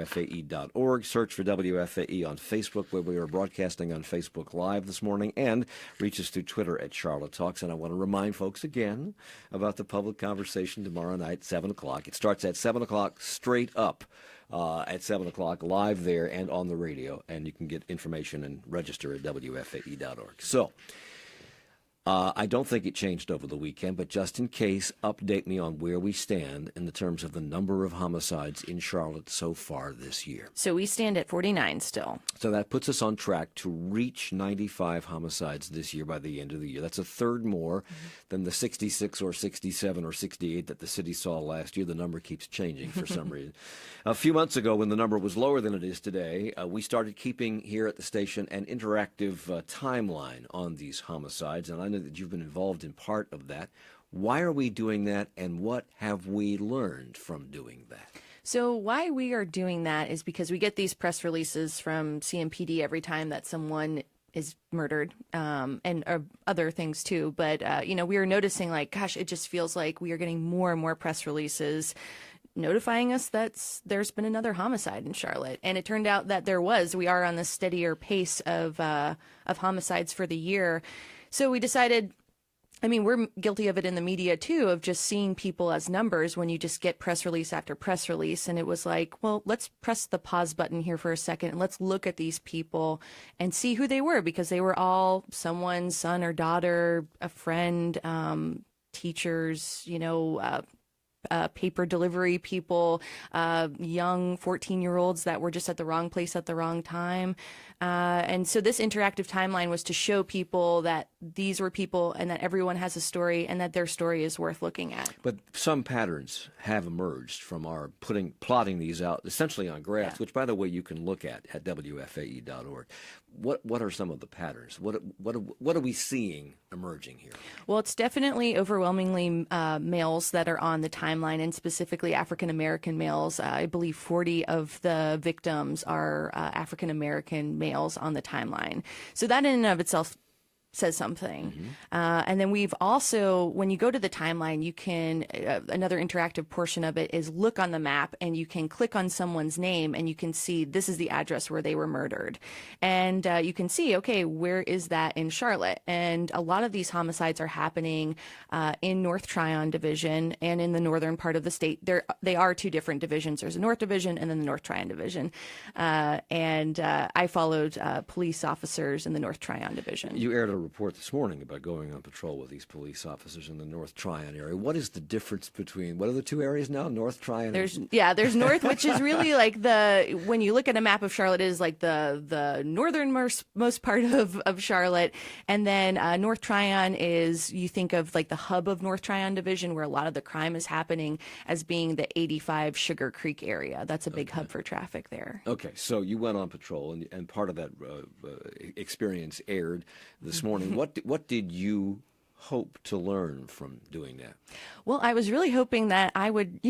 WFAE.org. Search for WFAE on Facebook, where we are broadcasting on Facebook Live this morning, and reach us through Twitter at Charlotte Talks. And I want to remind folks again about the public conversation tomorrow night, 7 o'clock. It starts at 7 o'clock straight up. At 7 o'clock, live there and on the radio, and you can get information and register at WFAE.org. So, I don't think it changed over the weekend, but just in case, update me on where we stand in the terms of the number of homicides in Charlotte so far this year. So we stand at 49 still. So that puts us on track to reach 95 homicides this year by the end of the year. That's a third more than the 66 or 67 or 68 that the city saw last year. The number keeps changing for some reason. A few months ago, when the number was lower than it is today, we started keeping here at the station an interactive timeline on these homicides, and I know that you've been involved in part of that. Why are we doing that, and what have we learned from doing that? So why we are doing that is because we get these press releases from CMPD every time that someone is murdered, and other things too. But, we are noticing, like, gosh, it just feels like we are getting more and more press releases notifying us that there's been another homicide in Charlotte. And it turned out that we are on this steadier pace of homicides for the year. So we decided, we're guilty of it in the media too, of just seeing people as numbers when you just get press release after press release. And it was like, well, let's press the pause button here for a second and let's look at these people and see who they were, because they were all someone's son or daughter, a friend, teachers, paper delivery people, young 14-year-olds that were just at the wrong place at the wrong time. And so this interactive timeline was to show people that these were people and that everyone has a story and that their story is worth looking at. But some patterns have emerged from our plotting these out essentially on graphs, which, by the way, you can look at WFAE.org. What are some of the patterns? What are we seeing emerging here? Well, it's definitely overwhelmingly males that are on the timeline, and specifically African-American males. I believe 40 of the victims are African-American males on the timeline. So that in and of itself says something. Mm-hmm. And then we've also, when you go to the timeline, you can, another interactive portion of it is look on the map, and you can click on someone's name and you can see this is the address where they were murdered. And you can see, okay, where is that in Charlotte? And a lot of these homicides are happening in North Tryon Division and in the northern part of the state. They are two different divisions. There's a North Division and then the North Tryon Division. And I followed police officers in the North Tryon Division. You aired a report this morning about going on patrol with these police officers in the North Tryon area. What is the difference between, what are the two areas now? North Tryon? There's North, which is really like when you look at a map of Charlotte, is like the northernmost part of Charlotte. And then North Tryon is, you think of like the hub of North Tryon Division, where a lot of the crime is happening, as being the 85 Sugar Creek area. That's a big hub for traffic there. Okay, so you went on patrol, and part of that experience aired this morning. What did you hope to learn from doing that? Well, I was really hoping that I would,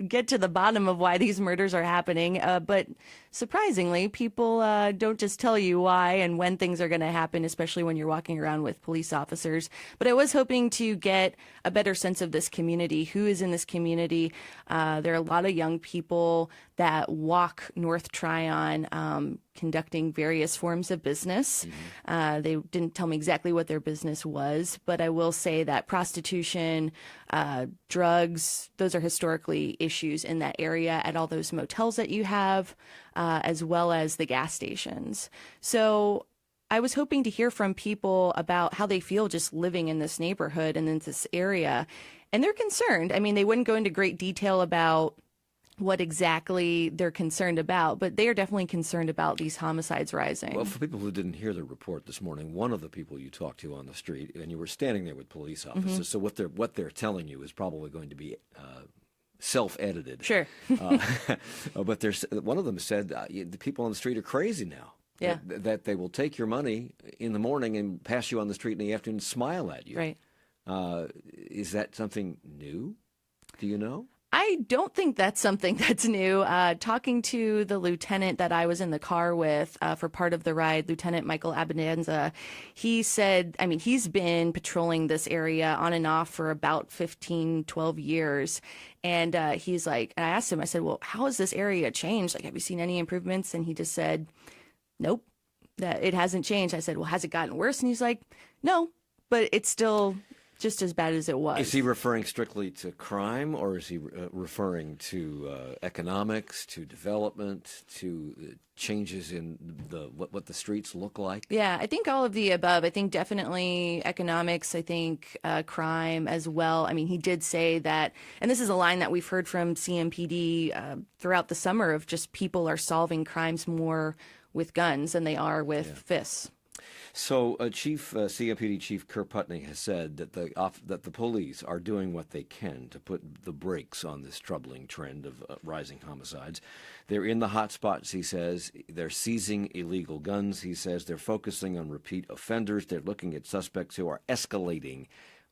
get to the bottom of why these murders are happening. But surprisingly, people don't just tell you why and when things are going to happen, especially when you're walking around with police officers. But I was hoping to get a better sense of this community. Who is in this community? There are a lot of young people that walk North Tryon, conducting various forms of business. Mm-hmm. They didn't tell me exactly what their business was, but I will say that prostitution, drugs, those are historically issues in that area at all those motels that you have, as well as the gas stations. So I was hoping to hear from people about how they feel just living in this neighborhood and in this area. And they're concerned. They wouldn't go into great detail about what exactly they're concerned about, but they are definitely concerned about these homicides rising. Well, for people who didn't hear the report this morning, one of the people you talked to on the street, and you were standing there with police officers, mm-hmm. So what they're telling you is probably going to be self-edited. Sure. But one of them said the people on the street are crazy now. Yeah. That they will take your money in the morning and pass you on the street in the afternoon and smile at you. Right. Is that something new? Do you know? I don't think that's something that's new. Talking to the lieutenant that I was in the car with for part of the ride, Lieutenant Michael Abenanza, he said, I mean, he's been patrolling this area on and off for about 15, 12 years. And he's like, and I asked him, I said, well, how has this area changed? Like, have you seen any improvements? And he just said, nope, that it hasn't changed. I said, well, has it gotten worse? And he's like, no, but it's still just as bad as it was. Is he referring strictly to crime, or is he referring to economics, to development, to changes in what the streets look like? Yeah, I think all of the above. I think definitely economics. I think crime as well. I mean, he did say that, and this is a line that we've heard from CMPD throughout the summer, of just people are solving crimes more with guns than they are with fists. So, CMPD Chief Kerr Putney has said that the police are doing what they can to put the brakes on this troubling trend of rising homicides. They're in the hot spots, he says. They're seizing illegal guns. He says they're focusing on repeat offenders. They're looking at suspects who are escalating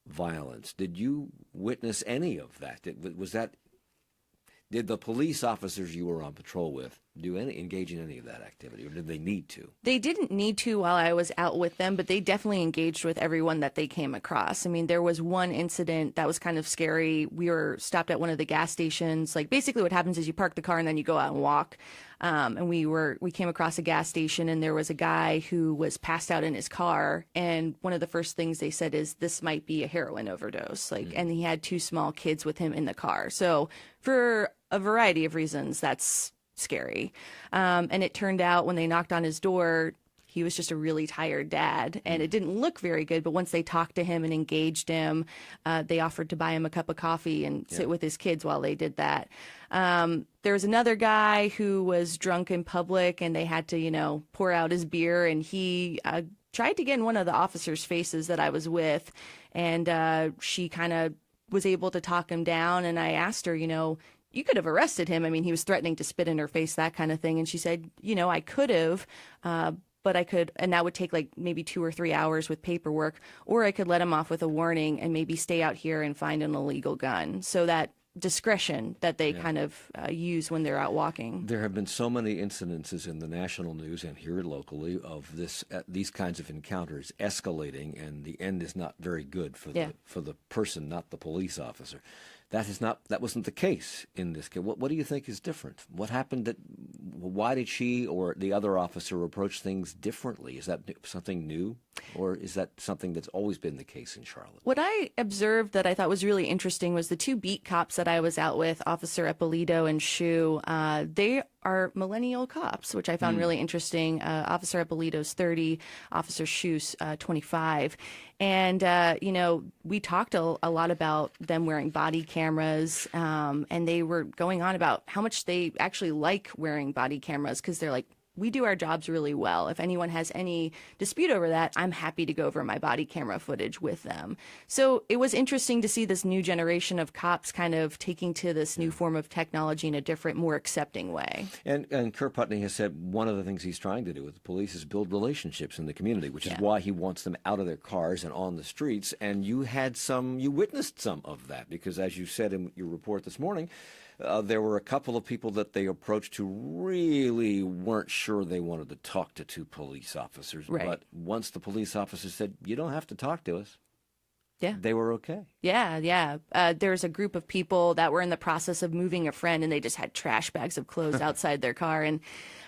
violence. Did you witness any of that? Did the police officers you were on patrol with engage in any of that activity, or did they need to? They didn't need to while I was out with them, but they definitely engaged with everyone that they came across. I mean, there was one incident that was kind of scary. We were stopped at one of the gas stations. Like, basically what happens is you park the car and then you go out and walk. And we came across a gas station, and there was a guy who was passed out in his car. And one of the first things they said is, this might be a heroin overdose. And he had 2 small kids with him in the car. So for a variety of reasons, that's scary. And it turned out when they knocked on his door, he was just a really tired dad, and it didn't look very good. But once they talked to him and engaged him, they offered to buy him a cup of coffee and sit with his kids while they did that. There was another guy who was drunk in public, and they had to, pour out his beer, and he tried to get in one of the officers' faces that I was with, and she kind of was able to talk him down. And I asked her, you could have arrested him. I mean, he was threatening to spit in her face, that kind of thing. And she said, I could have, but I could, and that would take like maybe 2 or 3 hours with paperwork, or I could let him off with a warning and maybe stay out here and find an illegal gun. So that discretion that they kind of use when they're out walking. There have been so many incidences in the national news and here locally of these kinds of encounters escalating, and the end is not very good for the person, not the police officer. That wasn't the case in this case. What do you think is different? What happened? Why did she or the other officer approach things differently? Is that something new, or is that something that's always been the case in Charlotte? What I observed that I thought was really interesting was the 2 beat cops that I was out with, Officer Ippolito and Shu. They are millennial cops, which I found really interesting. Officer Ippolito's 30, Officer Shu's 25. And, we talked a lot about them wearing body cameras, and they were going on about how much they actually like wearing body cameras, because they're like, we do our jobs really well. If anyone has any dispute over that, I'm happy to go over my body camera footage with them. So it was interesting to see this new generation of cops kind of taking to this new form of technology in a different, more accepting way. And Kerr Putney has said one of the things he's trying to do with the police is build relationships in the community, which is why he wants them out of their cars and on the streets. And you witnessed some of that, because as you said in your report this morning, there were a couple of people that they approached who really weren't sure they wanted to talk to 2 police officers. Right. But once the police officers said, you don't have to talk to us, they were okay. Yeah. There's a group of people that were in the process of moving a friend, and they just had trash bags of clothes outside their car. And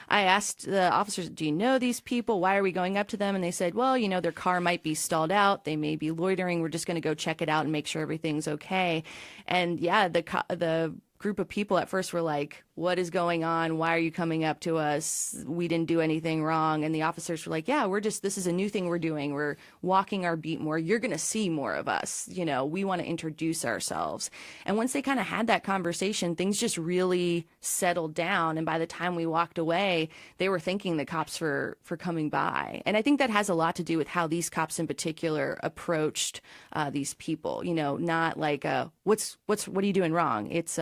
I asked the officers, do you know these people? Why are we going up to them? And they said, well, their car might be stalled out. They may be loitering. We're just going to go check it out and make sure everything's okay. And the group of people at first were like, what is going on? Why are you coming up to us? We didn't do anything wrong. And the officers were like, this is a new thing we're doing. We're walking our beat more. You're going to see more of us. We want to introduce ourselves. And once they kind of had that conversation, things just really settled down. And by the time we walked away, they were thanking the cops for coming by. And I think that has a lot to do with how these cops in particular approached these people. Not like, what are you doing wrong? It's,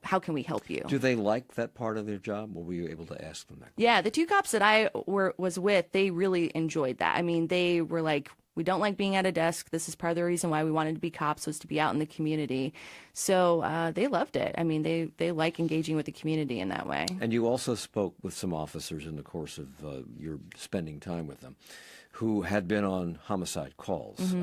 how can we help you? Do they like that part of their job? Or were you able to ask them that? Yeah, the 2 cops that I was with, they really enjoyed that. I mean, they were like, We don't like being at a desk. This is part of the reason why we wanted to be cops, was to be out in the community. So they loved it. I mean, they like engaging with the community in that way. And you also spoke with some officers in the course of your spending time with them who had been on homicide calls.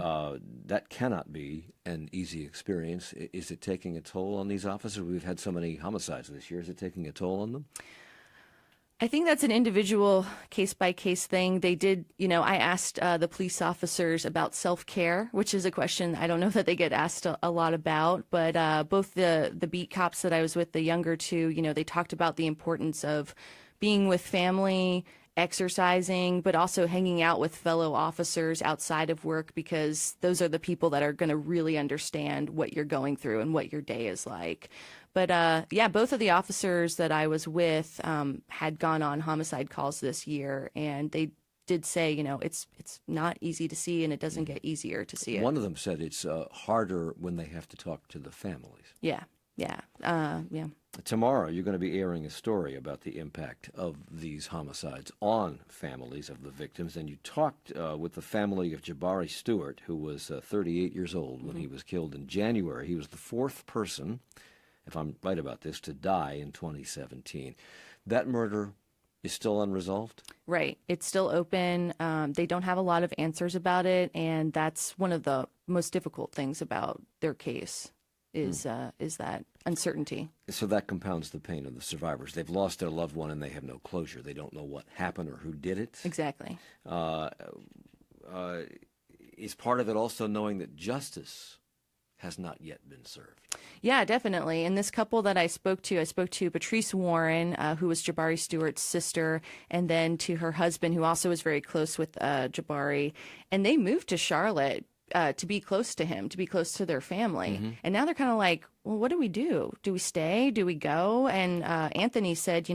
That cannot be an easy experience. Is it taking a toll on these officers? We've had so many homicides this year. Is it taking a toll on them? I think that's an individual case-by-case thing. They did, I asked the police officers about self-care, which is a question I don't know that they get asked a lot about. But both the beat cops that I was with, the younger two, they talked about the importance of being with family, exercising, but also hanging out with fellow officers outside of work, because those are the people that are going to really understand what you're going through and what your day is like. But both of the officers that I was with had gone on homicide calls this year, and they did say, it's not easy to see, and it doesn't get easier to see it. One of them said it's harder when they have to talk to the families. Yeah. Tomorrow, you're going to be airing a story about the impact of these homicides on families of the victims, and you talked with the family of Jabari Stewart, who was 38 years old when he was killed in January. He was the fourth person, if I'm right about this, to die in 2017. That murder is still unresolved? Right. It's still open. They don't have a lot of answers about it, and that's one of the most difficult things about their case. Is that uncertainty. So that compounds the pain of the survivors. They've lost their loved one and they have no closure. They don't know what happened or who did it. Exactly. Is part of it also knowing that justice has not yet been served? Yeah, definitely. And this couple that I spoke to Patrice Warren, who was Jabari Stewart's sister, and then to her husband, who also was very close with Jabari. And they moved to Charlotte to be close to him, to be close to their family. And now they're kind of like, well, what do we do? Do we stay? Do we go? And Anthony said,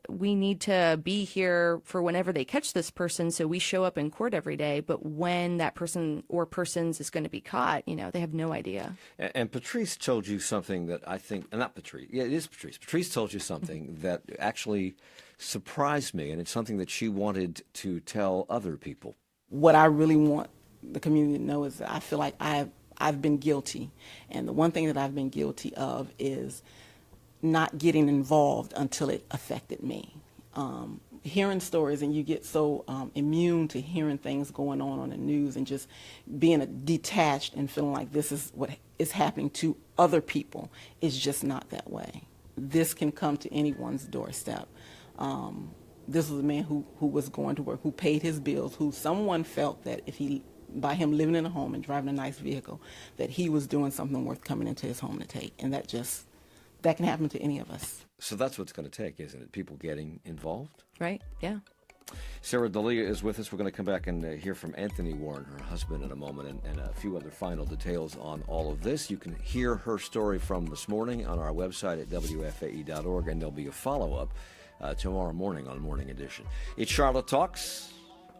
we need to be here for whenever they catch this person, so we show up in court every day. But when that person or persons is going to be caught, they have no idea. And Patrice told you something that I think, not Patrice, yeah, it is Patrice. Patrice told you something that actually surprised me, and it's something that she wanted to tell other people. What I really want the community to know is that I feel like I've been guilty, and the one thing that I've been guilty of is not getting involved until it affected me. Hearing stories, and you get so immune to hearing things going on the news, and just being detached and feeling like this is what is happening to other people, is just not that way. This can come to anyone's doorstep. This was a man who was going to work, who paid his bills, who someone felt that by him living in a home and driving a nice vehicle, that he was doing something worth coming into his home to take. And that can happen to any of us. So that's what's going to take, isn't it? People getting involved? Right, yeah. Sarah Delia is with us. We're going to come back and hear from Anthony Warren, her husband, in a moment, and a few other final details on all of this. You can hear her story from this morning on our website at WFAE.org, and there'll be a follow-up tomorrow morning on Morning Edition. It's Charlotte Talks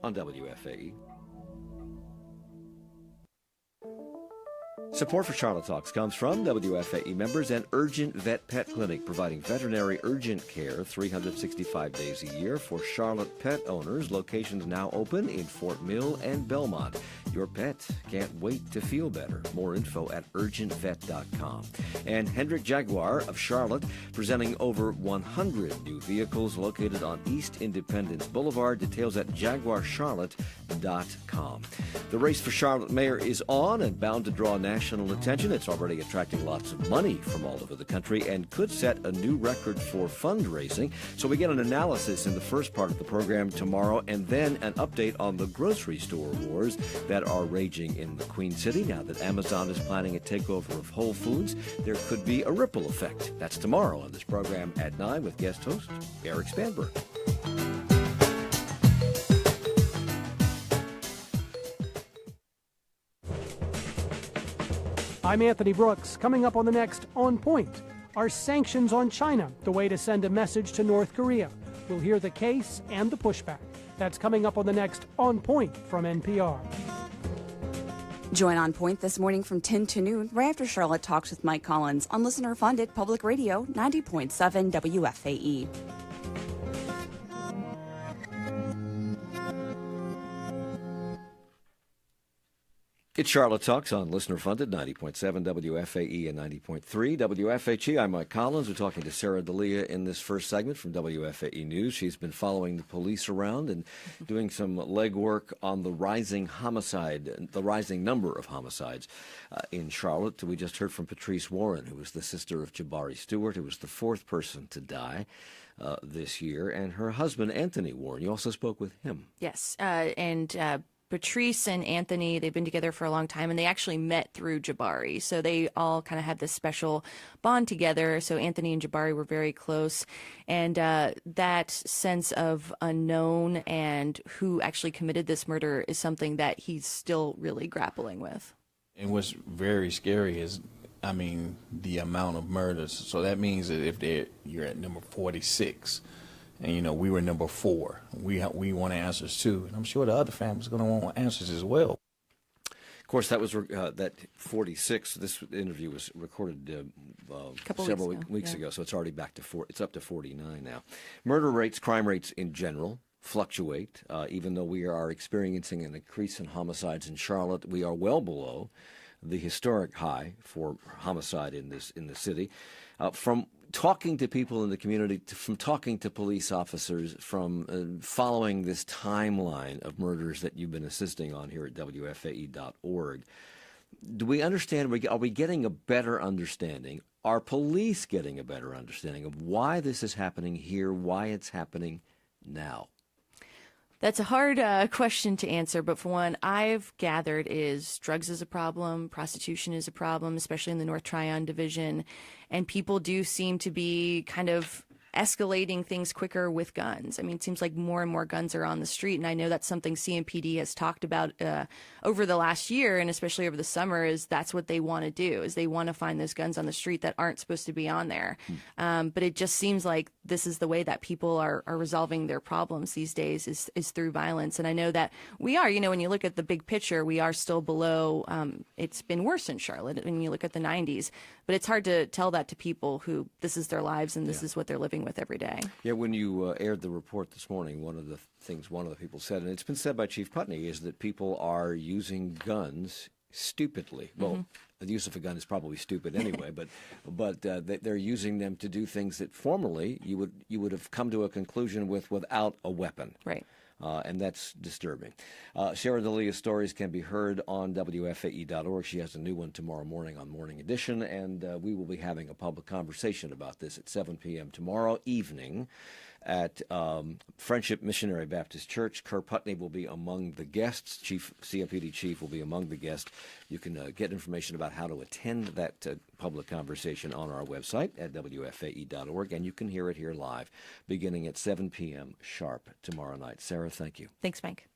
on WFAE. Support for Charlotte Talks comes from WFAE members and Urgent Vet Pet Clinic, providing veterinary urgent care 365 days a year for Charlotte pet owners. Locations now open in Fort Mill and Belmont. Your pet can't wait to feel better. More info at urgentvet.com. And Hendrick Jaguar of Charlotte, presenting over 100 new vehicles located on East Independence Boulevard. Details at jaguarcharlotte.com. The race for Charlotte mayor is on and bound to draw national attention. It's already attracting lots of money from all over the country and could set a new record for fundraising. So we get an analysis in the first part of the program tomorrow, and then an update on the grocery store wars that are raging in the Queen City. Now that Amazon is planning a takeover of Whole Foods, there could be a ripple effect. That's tomorrow on this program at 9 with guest host Eric Spanberg. I'm Anthony Brooks. Coming up on the next On Point, are sanctions on China the way to send a message to North Korea? We'll hear the case and the pushback. That's coming up on the next On Point from NPR. Join On Point this morning from 10 to noon, right after Charlotte Talks with Mike Collins on listener-funded Public Radio 90.7 WFAE. It's Charlotte Talks on listener-funded 90.7 WFAE and 90.3 WFHE. I'm Mike Collins. We're talking to Sarah Delia in this first segment from WFAE News. She's been following the police around and doing some legwork on the rising number of homicides in Charlotte. We just heard from Patrice Warren, who was the sister of Jabari Stewart, who was the fourth person to die this year, and her husband, Anthony Warren. You also spoke with him. Yes, Patrice and Anthony, they've been together for a long time, and they actually met through Jabari. So they all kind of had this special bond together. So Anthony and Jabari were very close. And that sense of unknown and who actually committed this murder is something that he's still really grappling with. And what's very scary is, the amount of murders. So that means that if you're at number 46, and, we were number 4. We want answers, too. And I'm sure the other families are going to want answers as well. Of course, that was that 46. This interview was recorded several weeks ago, so it's already back to it's up to 49 now. Murder rates, crime rates in general fluctuate. Even though we are experiencing an increase in homicides in Charlotte, we are well below the historic high for homicide in the city. From talking to people in the community, from talking to police officers, from following this timeline of murders that you've been assisting on here at WFAE.org, do we understand, are we getting a better understanding? Are police getting a better understanding of why this is happening here, why it's happening now? That's a hard question to answer, but for one, I've gathered is drugs is a problem, prostitution is a problem, especially in the North Tryon division, and people do seem to be kind of escalating things quicker with guns. It seems like more and more guns are on the street, and I know that's something CMPD has talked about over the last year, and especially over the summer, is that's what they want to do, is they want to find those guns on the street that aren't supposed to be on there. But it just seems like this is the way that people are resolving their problems these days is through violence. And I know that we are, when you look at the big picture, we are still below, it's been worse in Charlotte when you look at the 90s, but it's hard to tell that to people who this is their lives and this is what they're living with every day. Yeah, when you aired the report this morning, one of the people said, and it's been said by Chief Putney, is that people are using guns stupidly. Well, the use of a gun is probably stupid anyway, but they're using them to do things that formerly you would have come to a conclusion without a weapon. Right. And that's disturbing. Sarah Delia's stories can be heard on WFAE.org. She has a new one tomorrow morning on Morning Edition, and we will be having a public conversation about this at 7 p.m. tomorrow evening at Friendship Missionary Baptist Church. Kerr Putney will be among the guests. CMPD Chief will be among the guests. You can get information about how to attend that public conversation on our website at WFAE.org, and you can hear it here live beginning at 7 p.m. sharp tomorrow night. Sarah, thank you. Thanks, Mike.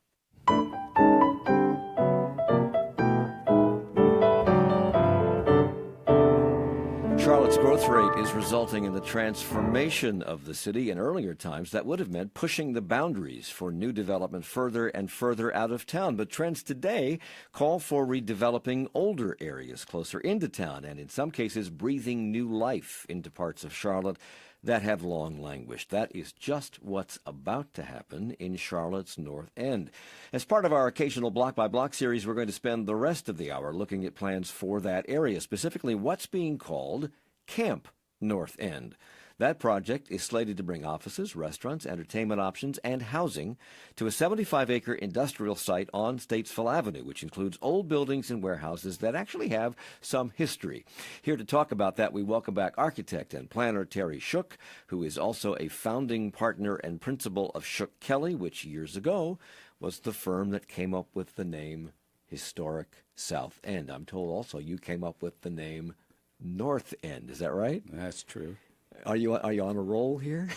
Charlotte's growth rate is resulting in the transformation of the city. In earlier times, that would have meant pushing the boundaries for new development further and further out of town. But trends today call for redeveloping older areas closer into town and, in some cases, breathing new life into parts of Charlotte that have long languished. That is just what's about to happen in Charlotte's North End. As part of our occasional block-by-block series, we're going to spend the rest of the hour looking at plans for that area, specifically what's being called Camp North End. That project is slated to bring offices, restaurants, entertainment options, and housing to a 75-acre industrial site on Statesville Avenue, which includes old buildings and warehouses that actually have some history. Here to talk about that, we welcome back architect and planner Terry Shook, who is also a founding partner and principal of Shook Kelly, which years ago was the firm that came up with the name Historic South End. I'm told also you came up with the name North End. Is that right? That's true. Are you on a roll here?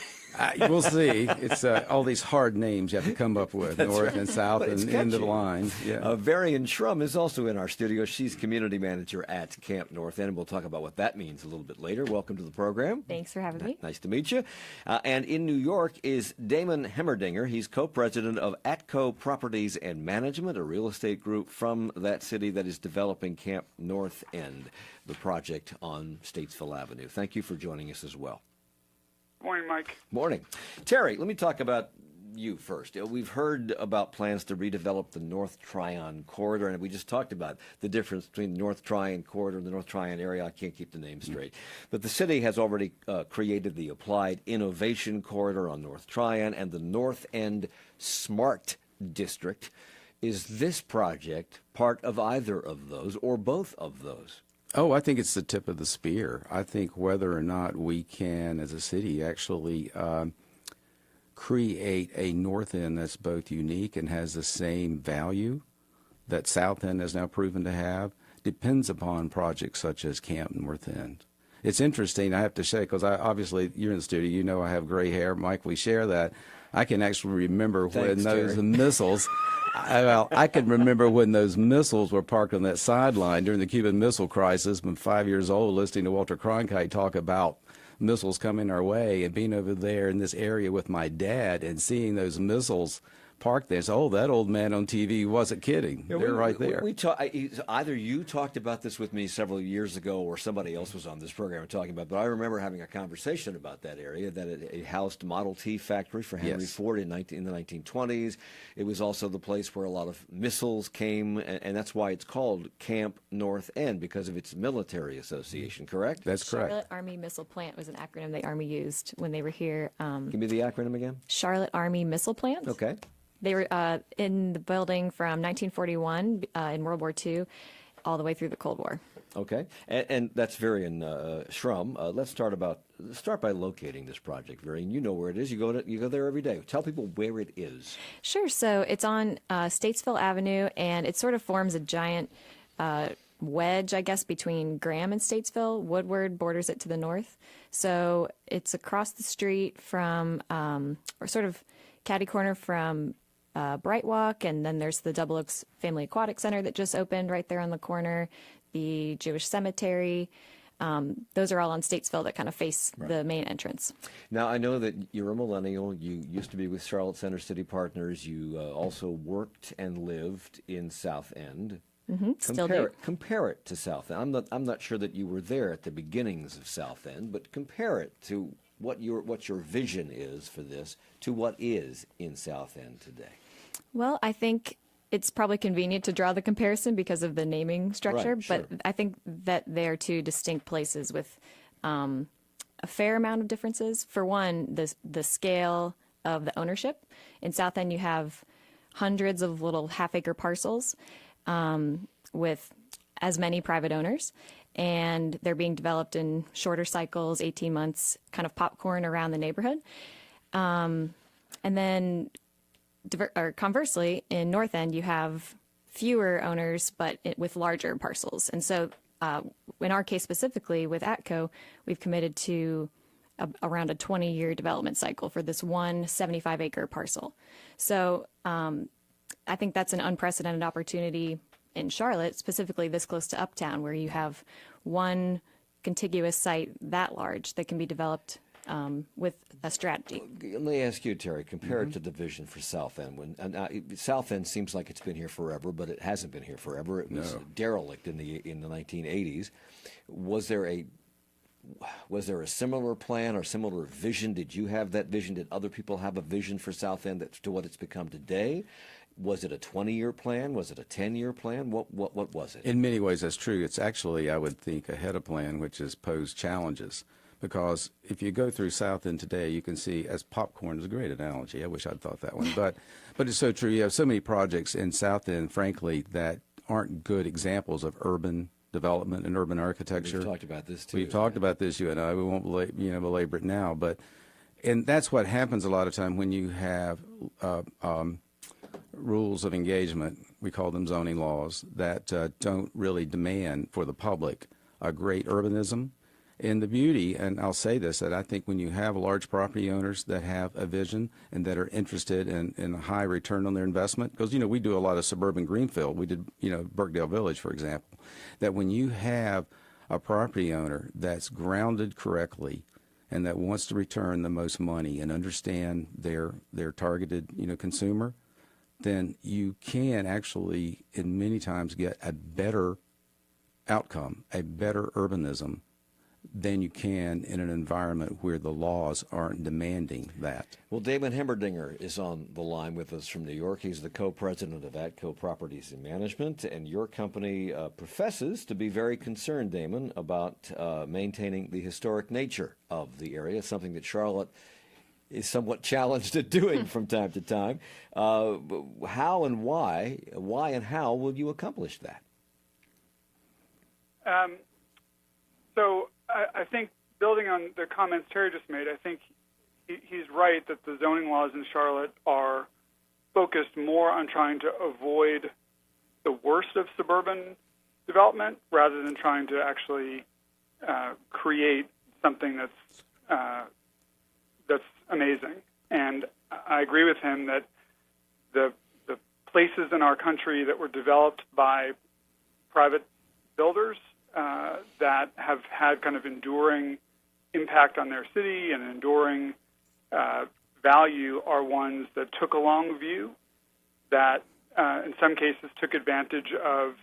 We'll see. It's all these hard names you have to come up with, north right. and south and end of the line. Yeah. Varian Shrum is also in our studio. She's community manager at Camp North End. We'll talk about what that means a little bit later. Welcome to the program. Thanks for having me. Nice to meet you. And in New York is Damon Hemmerdinger. He's co-president of ATCO Properties and Management, a real estate group from that city that is developing Camp North End, the project on Statesville Avenue. Thank you for joining us as well. Morning, Mike. Morning. Terry, let me talk about you first. We've heard about plans to redevelop the North Tryon corridor, and we just talked about the difference between the North Tryon corridor and the North Tryon area. I can't keep the names straight. But the city has already created the Applied Innovation Corridor on North Tryon and the North End Smart District. Is this project part of either of those or both of those? Oh, I think it's the tip of the spear. I think whether or not we can, as a city, actually create a North End that's both unique and has the same value that South End has now proven to have depends upon projects such as Camp North End. It's interesting, I have to say, because obviously you're in the studio, you know I have gray hair. Mike, we share that. I can actually remember when those missiles, I can remember when those missiles were parked on that sideline during the Cuban Missile Crisis. I'm 5 years old listening to Walter Cronkite talk about missiles coming our way and being over there in this area with my dad and seeing those missiles parked there. So, that old man on TV wasn't kidding. Yeah, they're right there. Either you talked about this with me several years ago or somebody else was on this program talking about it, but I remember having a conversation about that area, that it housed Model T factory for Henry Ford in the 1920s. It was also the place where a lot of missiles came, and that's why it's called Camp North End, because of its military association, correct? That's correct. Charlotte Army Missile Plant was an acronym the Army used when they were here. Give me the acronym again. Charlotte Army Missile Plant. Okay. They were in the building from 1941 in World War II all the way through the Cold War. Okay, and that's Varian Shrum. Let's start by locating this project, Varian. You know where it is. You go there every day. Tell people where it is. Sure. So it's on Statesville Avenue, and it sort of forms a giant wedge, I guess, between Graham and Statesville. Woodward borders it to the north. So it's across the street from, or sort of catty corner from Bright Walk, and then there's the Double Oaks Family Aquatic Center that just opened right there on the corner, the Jewish Cemetery. Those are all on Statesville that kind of face the main entrance. Now, I know that you're a millennial. You used to be with Charlotte Center City Partners. You also worked and lived in South End. Mm-hmm. Still do. Compare it to South End. I'm not sure that you were there at the beginnings of South End, but compare it to what your vision is for this to what is in South End today. Well, I think it's probably convenient to draw the comparison because of the naming structure, right, sure. But I think that they're two distinct places with a fair amount of differences. For one, the scale of the ownership. In South End, you have hundreds of little half-acre parcels with as many private owners, and they're being developed in shorter cycles, 18 months, kind of popcorn around the neighborhood. And then conversely, in North End, you have fewer owners, but with larger parcels. And so in our case specifically with ATCO, we've committed to around a 20-year development cycle for this one 75-acre parcel. So I think that's an unprecedented opportunity in Charlotte, specifically this close to Uptown, where you have one contiguous site that large that can be developed with a strategy. Let me ask you, Terry, compare it to the vision for South End. South End seems like it's been here forever, but it hasn't been here forever. It was derelict in the 1980s. Was there a similar plan or similar vision? Did you have that vision? Did other people have a vision for South End to what it's become today? Was it a 20-year plan? Was it a 10-year plan? What was it? In many ways, that's true. It's actually, I would think, ahead of plan, which has posed challenges. Because if you go through South End today, you can see, as popcorn is a great analogy. I wish I'd thought that one. But it's so true. You have so many projects in South End, frankly, that aren't good examples of urban development and urban architecture. We've talked about this, too. We've talked about this, you and I. We won't belabor it now. And that's what happens a lot of time when you have rules of engagement, we call them zoning laws, that don't really demand for the public a great urbanism. And the beauty, and I'll say this, that I think when you have large property owners that have a vision and that are interested in a high return on their investment, because, we do a lot of suburban greenfield. We did, Birkdale Village, for example, that when you have a property owner that's grounded correctly and that wants to return the most money and understand their targeted, consumer, then you can actually, in many times, get a better outcome, a better urbanism than you can in an environment where the laws aren't demanding that. Well, Damon Hemmerdinger is on the line with us from New York. He's the co-president of ATCO Properties Management, and your company professes to be very concerned, Damon, about maintaining the historic nature of the area, something that Charlotte is somewhat challenged at doing from time to time. How and why and how will you accomplish that? So I think, building on the comments Terry just made, I think he's right that the zoning laws in Charlotte are focused more on trying to avoid the worst of suburban development rather than trying to actually create something that's amazing. And I agree with him that the places in our country that were developed by private builders that have had kind of enduring impact on their city and enduring value are ones that took a long view, that in some cases took advantage of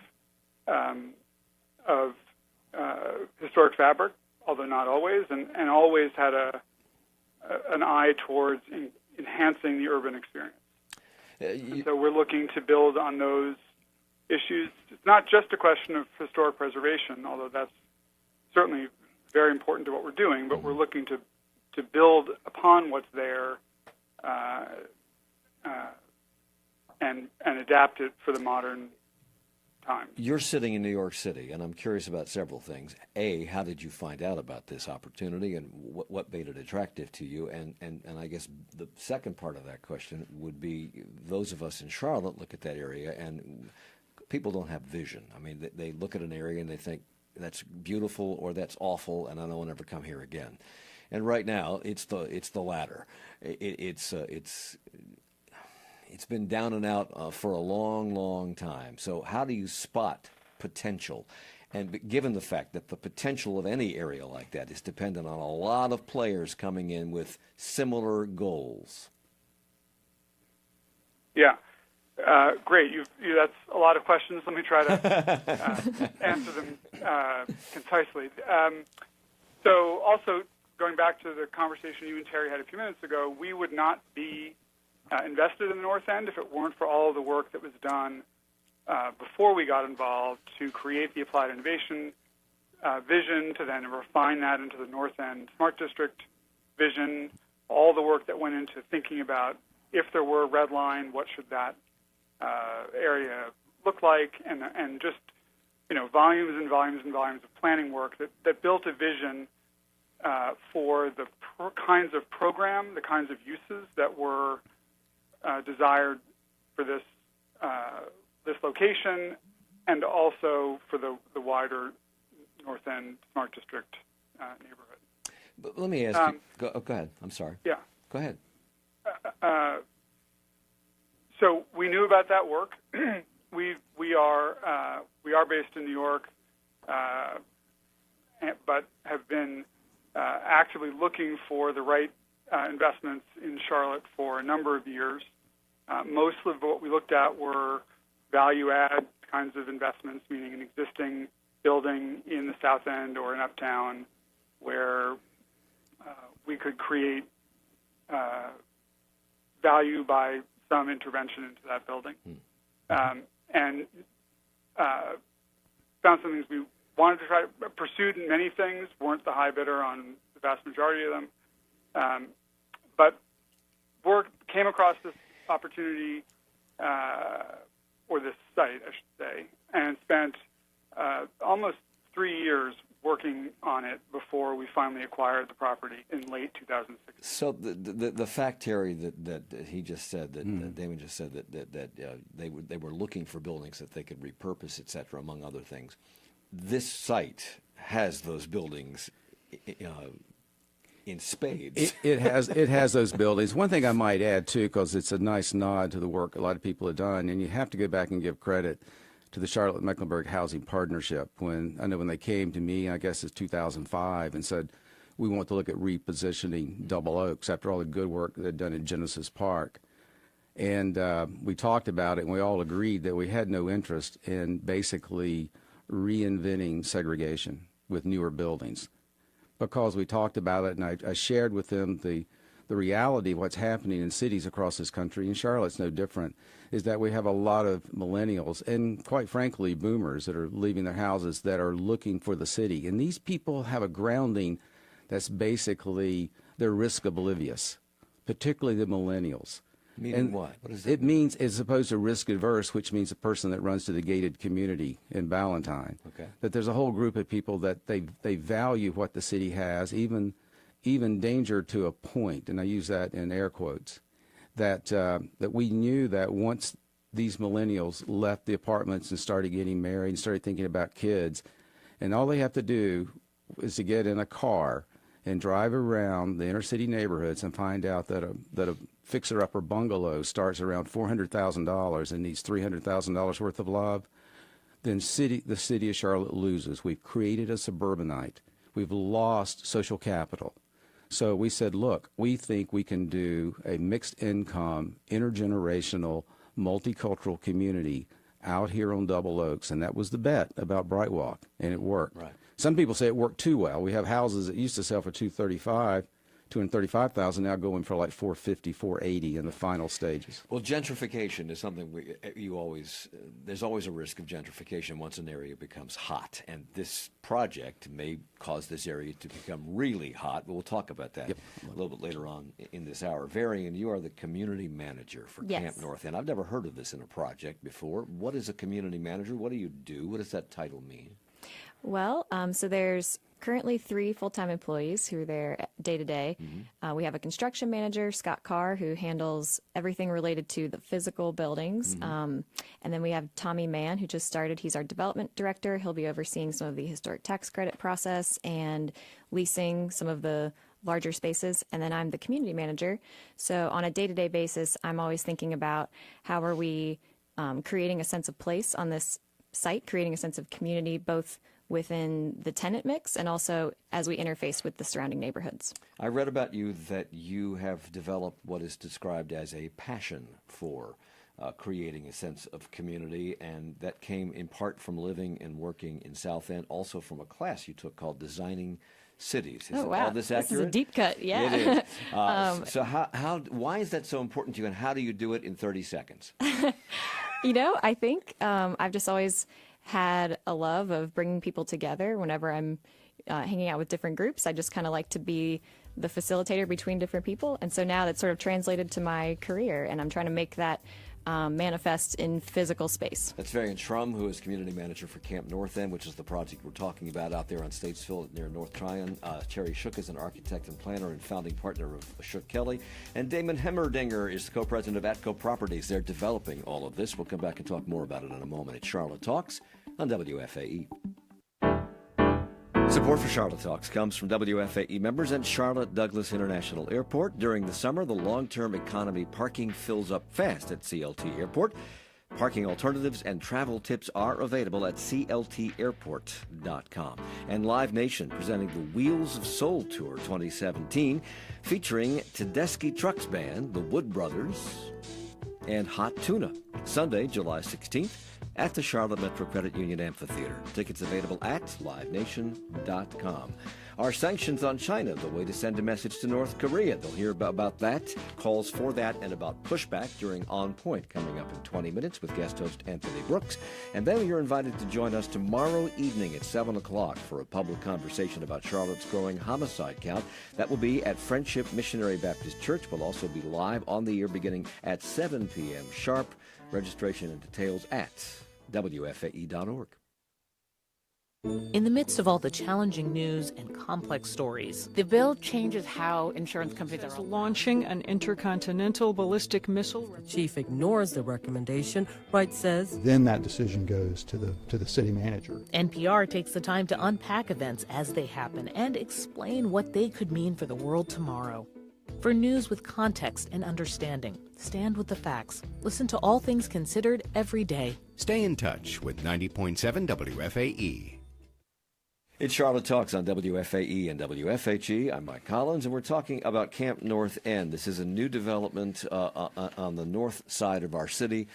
historic fabric, although not always, and always had an eye towards enhancing the urban experience. And so we're looking to build on those issues. It's not just a question of historic preservation, although that's certainly very important to what we're doing, but we're looking to build upon what's there and adapt it for the modern time. You're sitting in New York City, and I'm curious about several things. A, how did you find out about this opportunity, and what made it attractive to you? And I guess the second part of that question would be, those of us in Charlotte look at that area, and people don't have vision. I mean, they look at an area and they think, that's beautiful or that's awful, and I don't want to ever come here again. And right now, it's the latter. It's been down and out for a long, long time. So how do you spot potential? And given the fact that the potential of any area like that is dependent on a lot of players coming in with similar goals. Yeah. Great. That's a lot of questions. Let me try to answer them concisely. So also, going back to the conversation you and Terry had a few minutes ago, we would not be invested in the North End if it weren't for all of the work that was done before we got involved to create the applied innovation vision, to then refine that into the North End Smart District vision, all the work that went into thinking about if there were a red line, what should that area look like, and just volumes and volumes and volumes of planning work that built a vision for the kinds of program, the kinds of uses that were desired for this location, and also for the wider North End Smart District neighborhood. But let me ask you. Go ahead. I'm sorry. Yeah. Go ahead. So we knew about that work. We are based in New York, but have been actively looking for the right investments in Charlotte for a number of years. Most of what we looked at were value-add kinds of investments, meaning an existing building in the South End or in Uptown where we could create value by some intervention into that building. And found some things we wanted to try, pursued many things, weren't the high bidder on the vast majority of them. But came across this opportunity, or this site, I should say, and spent almost 3 years working on it before we finally acquired the property in late 2006. So the fact, Terry, that he just said, that Damon just said, that they were looking for buildings that they could repurpose, et cetera, among other things. This site has those buildings in spades. It has those buildings. One thing I might add, too, because it's a nice nod to the work a lot of people have done, and you have to go back and give credit to the Charlotte-Mecklenburg Housing Partnership. When they came to me, I guess it's 2005, and said, we want to look at repositioning Double Oaks after all the good work they'd done in Genesis Park. And we talked about it, and we all agreed that we had no interest in basically reinventing segregation with newer buildings. because we talked about it, and I shared with them the reality of what's happening in cities across this country, and Charlotte's no different, is that we have a lot of millennials and, quite frankly, boomers that are leaving their houses that are looking for the city. And these people have a grounding that's basically they're risk oblivious, particularly the millennials. Meaning and what? What does that it mean? means, as opposed to risk adverse, which means a person that runs to the gated community in Ballantyne. Okay. That there's a whole group of people that they value what the city has, even danger to a point, and I use that in air quotes, that we knew that once these millennials left the apartments and started getting married and started thinking about kids, and all they have to do is to get in a car and drive around the inner city neighborhoods and find out that a fixer-upper bungalow starts around $400,000 and needs $300,000 worth of love, then the city of Charlotte loses. We've created a suburbanite. We've lost social capital. So we said, look, we think we can do a mixed income, intergenerational, multicultural community out here on Double Oaks, and that was the bet about Bright Walk, and it worked. Right. Some people say it worked too well. We have houses that used to sell for $235,000 now going for like $450,000, $480,000 in the final stages. Well, gentrification is something there's always a risk of gentrification once an area becomes hot, and this project may cause this area to become really hot, but we'll talk about that a little bit later on in this hour. Varian, you are the community manager for Camp North End. I've never heard of this in a project before. What is a community manager? What do you do? What does that title mean? Well, so there's currently 3 full-time employees who are there day to day. We have a construction manager, Scott Carr, who handles everything related to the physical buildings. And then we have Tommy Mann, who just started. He's our development director. He'll be overseeing some of the historic tax credit process and leasing some of the larger spaces. And then I'm the community manager. So on a day-to-day basis, I'm always thinking about how are we creating a sense of place on this site, creating a sense of community, both within the tenant mix and also as we interface with the surrounding neighborhoods. I read about you that you have developed what is described as a passion for creating a sense of community, and that came in part from living and working in South End, also from a class you took called Designing Cities. Is all this accurate? This is a deep cut, yeah. It is. So why is that so important to you, and how do you do it in 30 seconds? I think I've just always had a love of bringing people together. Whenever I'm hanging out with different groups, I just kind of like to be the facilitator between different people. And so now that's sort of translated to my career, and I'm trying to make that manifest in physical space. That's Varian Shrum, who is community manager for Camp North End, which is the project we're talking about out there on Statesville near North Tryon. Terry Shook is an architect and planner and founding partner of Shook Kelly. And Damon Hemmerdinger is the co-president of ATCO Properties. They're developing all of this. We'll come back and talk more about it in a moment. It's Charlotte Talks on WFAE. Support for Charlotte Talks comes from WFAE members and Charlotte Douglas International Airport. During the summer, the long-term economy parking fills up fast at CLT Airport. Parking alternatives and travel tips are available at cltairport.com. And Live Nation presenting the Wheels of Soul Tour 2017, featuring Tedeschi Trucks Band, the Wood Brothers, and Hot Tuna. Sunday, July 16th. At the Charlotte Metro Credit Union Amphitheater. Tickets available at livenation.com. Our sanctions on China, the way to send a message to North Korea. They'll hear about that, calls for that, and about pushback during On Point, coming up in 20 minutes with guest host Anthony Brooks. And then you're invited to join us tomorrow evening at 7 o'clock for a public conversation about Charlotte's growing homicide count. That will be at Friendship Missionary Baptist Church. We'll also be live on the air beginning at 7 p.m. sharp. Registration and details at WFAE.org. In the midst of all the challenging news and complex stories, the bill changes how insurance companies are launching an intercontinental ballistic missile. The chief ignores the recommendation. Wright says, then that decision goes to the city manager. NPR takes the time to unpack events as they happen and explain what they could mean for the world tomorrow. For news with context and understanding, stand with the facts. Listen to All Things Considered every day. Stay in touch with 90.7 WFAE. It's Charlotte Talks on WFAE and WFHE. I'm Mike Collins, and we're talking about Camp North End. This is a new development on the north side of our city,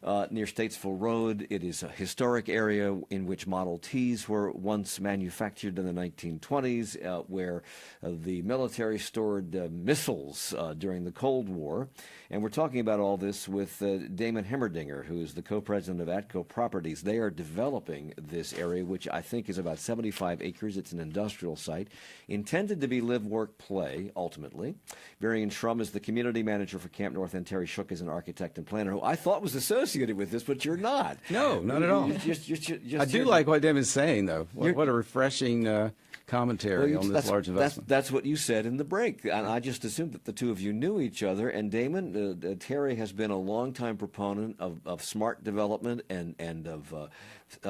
near Statesville Road. It is a historic area in which Model Ts were once manufactured in the 1920s, where the military stored missiles during the Cold War. And we're talking about all this with Damon Hemmerdinger, who is the co-president of ATCO Properties. They are developing this area, which I think is about 75 acres. It's an industrial site intended to be live, work, play, ultimately. Varian Shrum is the community manager for Camp North End. Terry Shook is an architect and planner who I thought was associated with this, but you're not. No, not at all. I do like what Damon's saying, though. What a refreshing commentary on this large investment. That's what you said in the break, and I just assumed that the two of you knew each other. And Damon, Terry has been a longtime proponent of smart development and of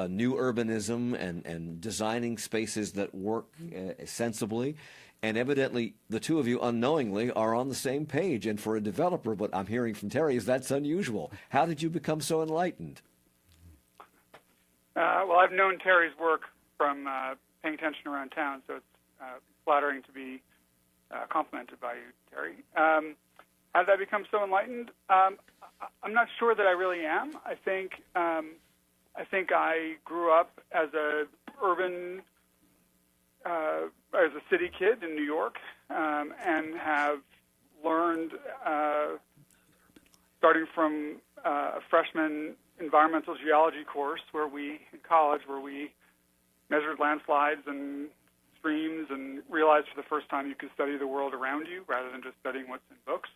new urbanism and designing spaces that work sensibly. And evidently, the two of you unknowingly are on the same page. And for a developer, what I'm hearing from Terry is that's unusual. How did you become so enlightened? Well, I've known Terry's work from paying attention around town, so it's flattering to be complimented by you, Terry. How did I become so enlightened? I'm not sure that I really am. I think I grew up as a urban, as a city kid in New York, and have learned, starting from a freshman environmental geology course in college where we measured landslides and streams and realized for the first time you could study the world around you rather than just studying what's in books.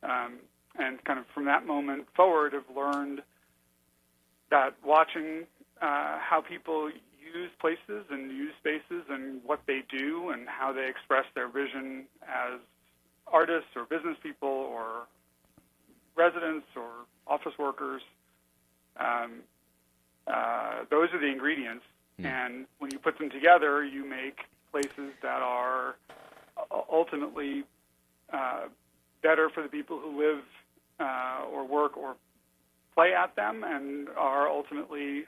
And kind of from that moment forward, have learned that watching how people use places and use spaces and what they do and how they express their vision as artists or business people or residents or office workers, those are the ingredients. And when you put them together, you make places that are ultimately better for the people who live or work or play at them, and are ultimately,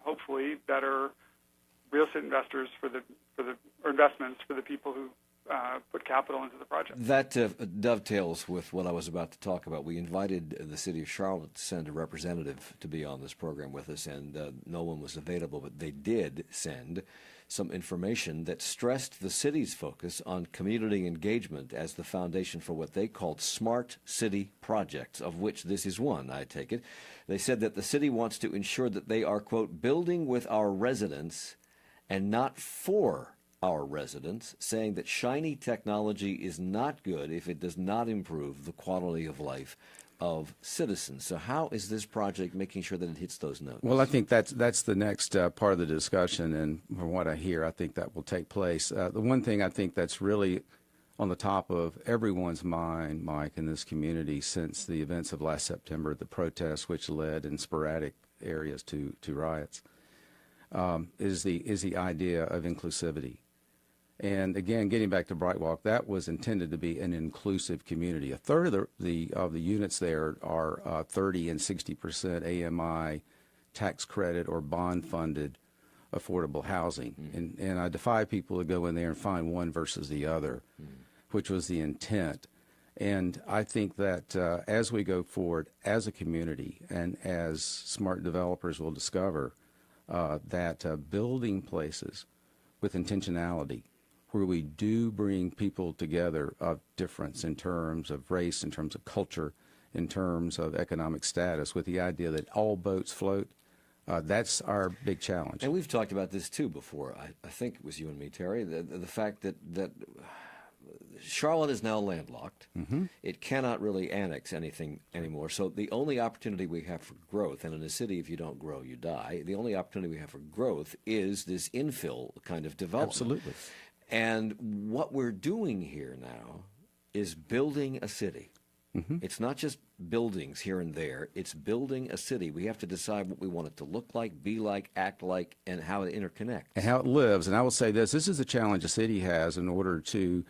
hopefully, better real estate investors or investments for the people who put capital into the project. That dovetails with what I was about to talk about. We invited the city of Charlotte to send a representative to be on this program with us, and no one was available, but they did send some information that stressed the city's focus on community engagement as the foundation for what they called smart city projects, of which this is one, I take it. They said that the city wants to ensure that they are, quote, building with our residents and not for our residents, saying that shiny technology is not good if it does not improve the quality of life of citizens. So how is this project making sure that it hits those notes? Well, I think that's the next part of the discussion, and from what I hear, I think that will take place. The one thing I think that's really on the top of everyone's mind, Mike, in this community since the events of last September, the protests which led in sporadic areas to riots, is the idea of inclusivity. And again, getting back to Brightwalk, that was intended to be an inclusive community. A third of the units there are 30 and 60% AMI tax credit or bond funded affordable housing. And I defy people to go in there and find one versus the other, which was the intent. And I think that as we go forward as a community and as smart developers will discover that building places with intentionality, where we do bring people together of difference in terms of race, in terms of culture, in terms of economic status, with the idea that all boats float, that's our big challenge. And we've talked about this too before. I think it was you and me, Terry, the fact that Charlotte is now landlocked. It cannot really annex anything anymore. So the only opportunity we have for growth, and in a city, if you don't grow, you die, the only opportunity we have for growth is this infill kind of development. Absolutely. And what we're doing here now is building a city. It's not just buildings here and there. It's building a city. We have to decide what we want it to look like, be like, act like, and how it interconnects. And how it lives. And I will say this is a challenge a city has in order to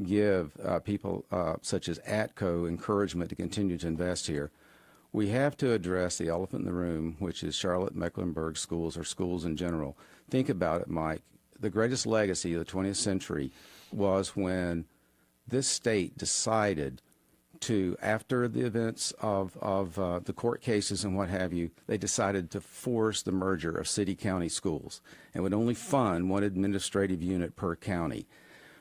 give people such as ATCO encouragement to continue to invest here. We have to address the elephant in the room, which is Charlotte Mecklenburg schools or schools in general. Think about it, Mike. the greatest legacy of the 20th century was when this state decided to, after the events of the court cases and what have you, they decided to force the merger of city-county schools and would only fund one administrative unit per county.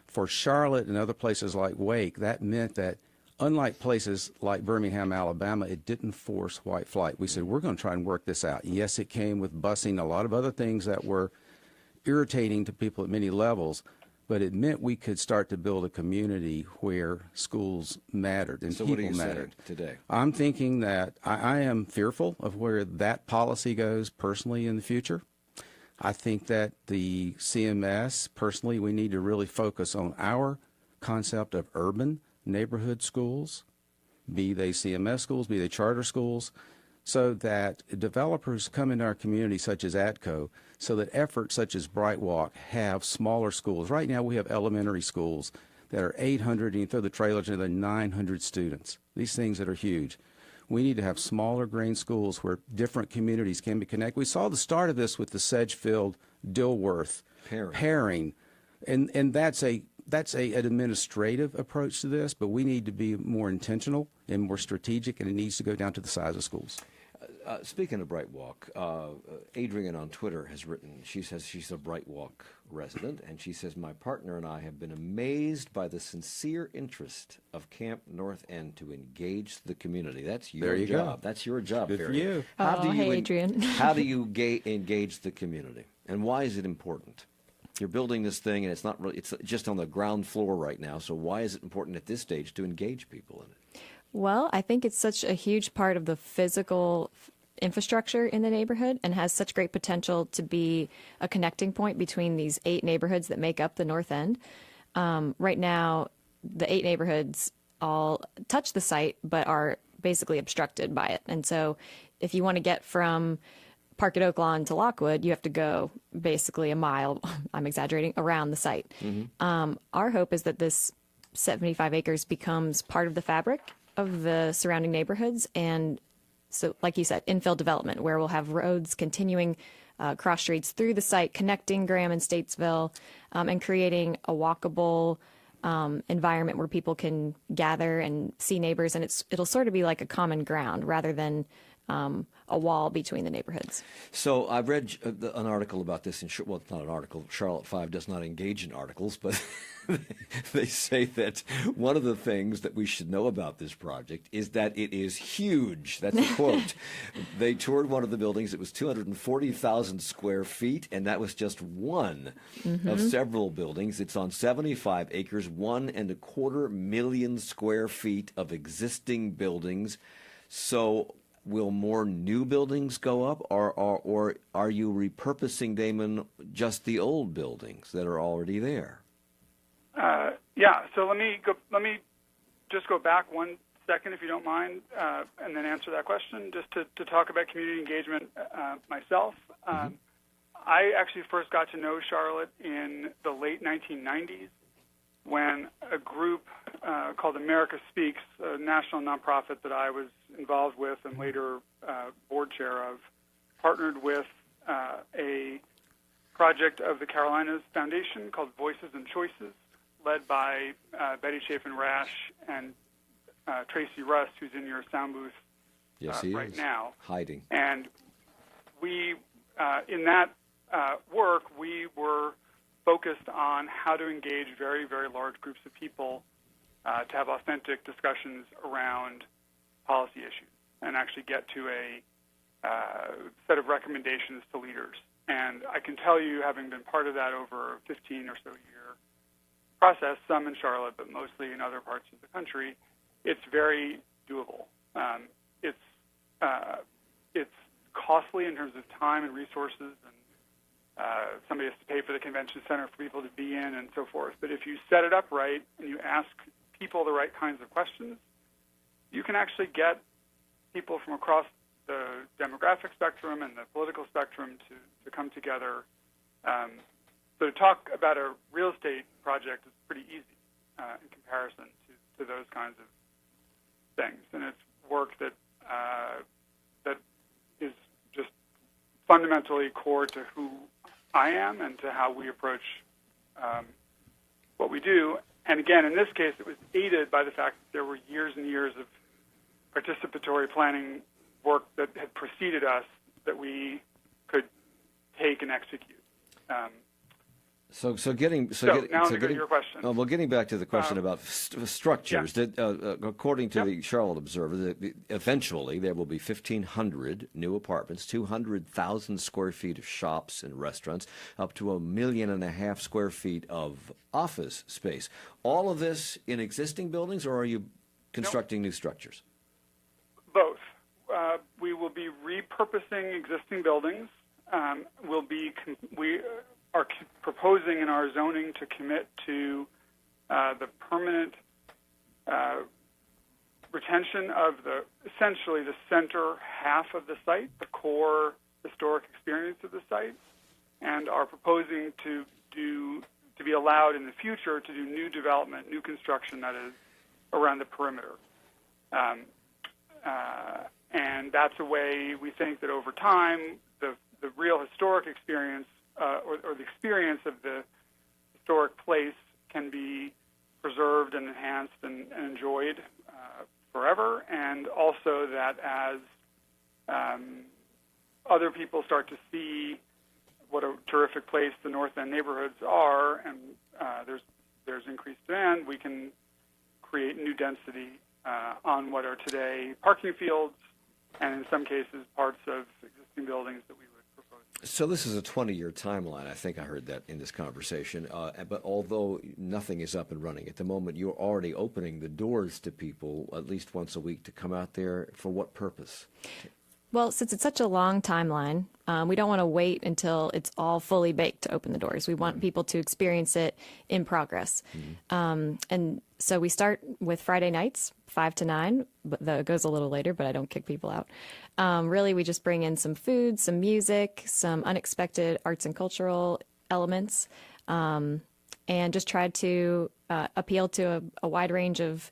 For Charlotte and other places like Wake, that meant that unlike places like Birmingham, Alabama, it didn't force white flight. We said, we're going to try and work this out. And yes, it came with busing, a lot of other things that were irritating to people at many levels, but it meant we could start to build a community where schools mattered and so people what are you mattered. saying today? I'm thinking that I am fearful of where that policy goes personally in the future. I think that the CMS, personally, we need to really focus on our concept of urban neighborhood schools, be they CMS schools, be they charter schools, so that developers come into our community, such as ATCO, so that efforts such as Bright Walk have smaller schools. Right now we have elementary schools that are 800, and you throw the trailers in, they're 900 students. These things that are huge. We need to have smaller grain schools where different communities can be connected. We saw the start of this with the Sedgefield-Dilworth pairing, and that's an administrative approach to this, but we need to be more intentional and more strategic, and it needs to go down to the size of schools. Speaking of Bright Walk, Adrian on Twitter has written, she says she's a Bright Walk resident, and she says, my partner and I have been amazed by the sincere interest of Camp North End to engage the community. That's your job. That's your job, Good for you. Hey, Adrian. How do you engage the community, and why is it important? You're building this thing, and it's not really, it's just on the ground floor right now, so why is it important at this stage to engage people in it? Well, I think it's such a huge part of the physical infrastructure in the neighborhood and has such great potential to be a connecting point between these 8 neighborhoods that make up the North End. Right now, the 8 neighborhoods all touch the site but are basically obstructed by it. And so if you want to get from Park at Oak Lawn to Lockwood, you have to go basically a mile, I'm exaggerating, around the site. Mm-hmm. Our hope is that this 75 acres becomes part of the fabric of the surrounding neighborhoods, and so, like you said, infill development, where we'll have roads continuing cross streets through the site, connecting Graham and Statesville, and creating a walkable environment where people can gather and see neighbors, and it'll sort of be like a common ground rather than a wall between the neighborhoods. So I've read an article about this, well, it's not an article. Charlotte 5 does not engage in articles, but they say that one of the things that we should know about this project is that it is huge. That's a quote. They toured one of the buildings. It was 240,000 square feet, and that was just one of several buildings. It's on 75 acres, 1.25 million square feet of existing buildings. So will more new buildings go up, or are you repurposing, Damon, just the old buildings that are already there? Yeah. So let me just go back one second, if you don't mind, and then answer that question. Just to talk about community engagement myself. I actually first got to know Charlotte in the late 1990s when a group called America Speaks, a national nonprofit that I was involved with and later board chair of, partnered with a project of the Carolinas Foundation called Voices and Choices, led by Betty Chafin-Rash and Tracy Russ, who's in your sound booth right now. Hiding. And we, in that work, we were focused on how to engage very, very large groups of people to have authentic discussions around policy issues and actually get to a set of recommendations to leaders. And I can tell you, having been part of that over a 15 or so year process, some in Charlotte, but mostly in other parts of the country, it's very doable. It's costly in terms of time and resources, and somebody has to pay for the convention center for people to be in and so forth. But if you set it up right and you ask people the right kinds of questions, you can actually get people from across the demographic spectrum and the political spectrum to come together. So to talk about a real estate project is pretty easy in comparison to those kinds of things. And it's work that that is just fundamentally core to who I am and to how we approach what we do. And again, in this case, it was aided by the fact that there were years and years of participatory planning work that had preceded us that we could take and execute. Getting to your question. Well, getting back to the question about structures, that according to the Charlotte Observer, eventually there will be 1,500 new apartments, 200,000 square feet of shops and restaurants, up to 1.5 million square feet of office space. All of this in existing buildings, or are you constructing new structures? Both. We will be repurposing existing buildings. We are proposing in our zoning to commit to the permanent retention of essentially the center half of the site, the core historic experience of the site, and are proposing to be allowed in the future to do new development, new construction that is around the perimeter. And that's a way we think that over time the real historic experience or the experience of the historic place can be preserved and enhanced and enjoyed forever, and also that as other people start to see what a terrific place the North End neighborhoods are, and there's increased demand, we can create new density on what are today parking fields, and in some cases parts of existing buildings that we would propose. So this is a 20-year timeline. I think I heard that in this conversation. But although nothing is up and running at the moment, you're already opening the doors to people at least once a week to come out there. For what purpose? Well, since it's such a long timeline, we don't want to wait until it's all fully baked to open the doors. We want people to experience it in progress. And so we start with Friday nights, 5 to 9. But it goes a little later, but I don't kick people out. Really, we just bring in some food, some music, some unexpected arts and cultural elements, and just try to appeal to a wide range of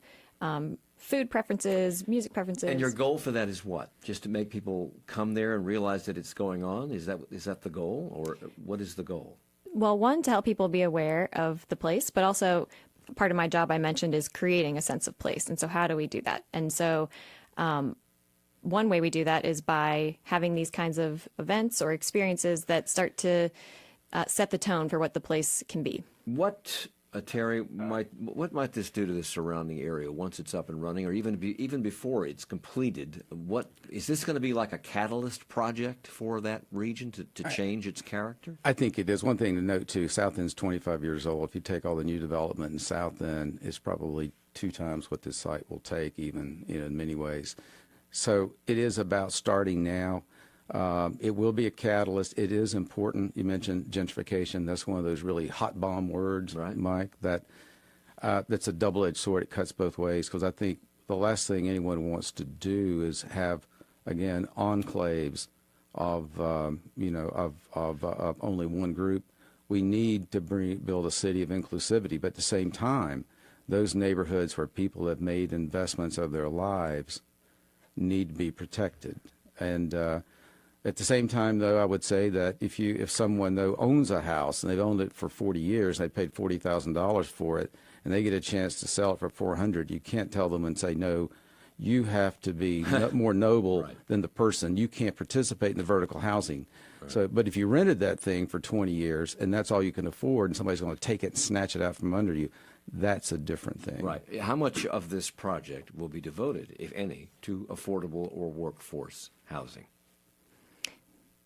food preferences, music preferences. And your goal for that is what? Just to make people come there and realize that it's going on? Is that the goal, or what is the goal? Well, one, to help people be aware of the place, but also part of my job I mentioned is creating a sense of place. And so how do we do that? And so one way we do that is by having these kinds of events or experiences that start to set the tone for what the place can be. What, Terry, what might this do to the surrounding area once it's up and running, or even before it's completed? What is this going to be, like a catalyst project for that region to change its character? I think it is. One thing to note too: South End's 25 years old. If you take all the new development in South End, it's probably 2 times what this site will take, even in many ways. So it is about starting now. It will be a catalyst. It is important. You mentioned gentrification. That's one of those really hot bomb words, right, Mike? That's a double-edged sword. It cuts both ways, because I think the last thing anyone wants to do is have, again, enclaves of only one group. We need to build a city of inclusivity, but at the same time, those neighborhoods where people have made investments of their lives need to be protected. And at the same time, though, I would say that if someone, though, owns a house and they've owned it for 40 years, and they paid $40,000 for it, and they get a chance to sell it for $400, you can't tell them and say, no, you have to be more noble than the person. You can't participate in the vertical housing. Right. So, but if you rented that thing for 20 years and that's all you can afford, and somebody's going to take it and snatch it out from under you, that's a different thing. Right. How much of this project will be devoted, if any, to affordable or workforce housing?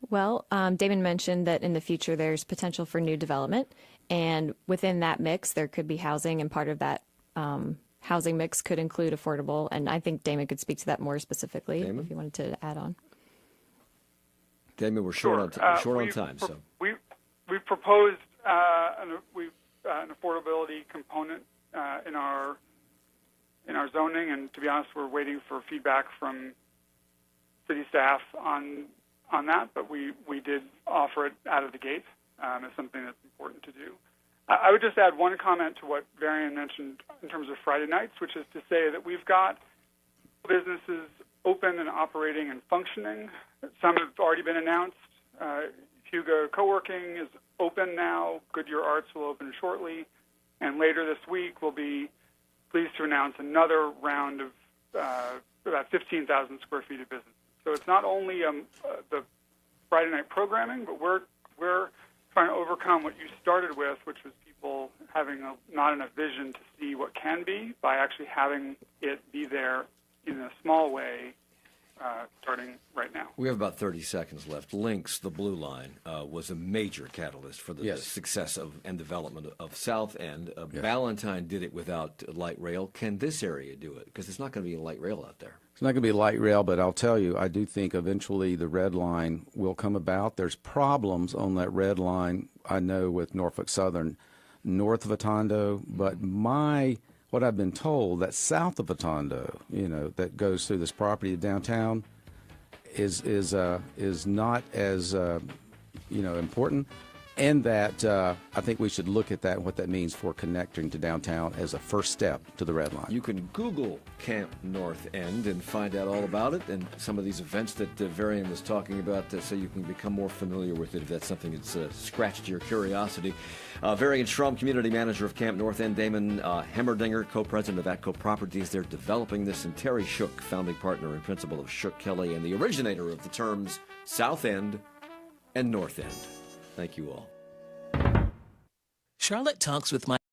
Well, Damon mentioned that in the future there's potential for new development, and within that mix there could be housing, and part of that housing mix could include affordable, and I think Damon could speak to that more specifically if you wanted to add on. Damon, we're short on time. So we've proposed an affordability component in our zoning, and to be honest, we're waiting for feedback from city staff on that, but we did offer it out of the gate as something that's important to do. I would just add one comment to what Varian mentioned in terms of Friday nights, which is to say that we've got businesses open and operating and functioning. Some have already been announced. If Hugo Co-working is open now. Goodyear Arts will open shortly. And later this week, we'll be pleased to announce another round of about 15,000 square feet of business. So it's not only the Friday night programming, but we're trying to overcome what you started with, which was people having not enough vision to see what can be, by actually having it be there in a small way, starting right now. We have about 30 seconds left. Lynx, the Blue Line, was a major catalyst for the success of and development of South End. Ballantyne did it without light rail. Can this area do it? Because it's not going to be a light rail out there. It's not going to be light rail, but I'll tell you, I do think eventually the red line will come about. There's problems on that red line, I know, with Norfolk Southern north of Atondo, but what I've been told, that south of Atondo, that goes through this property downtown, is not as important, and that I think we should look at that and what that means for connecting to downtown as a first step to the red line. You can Google Camp North End and find out all about it and some of these events that Varian was talking about, so you can become more familiar with it if that's something that's scratched your curiosity. Varian Shrum, Community Manager of Camp North End, Damon Hemmerdinger, Co-President of ATCO Properties. They're developing this, and Terry Shook, Founding Partner and Principal of Shook Kelly and the originator of the terms South End and North End. Thank you all. Charlotte Talks with my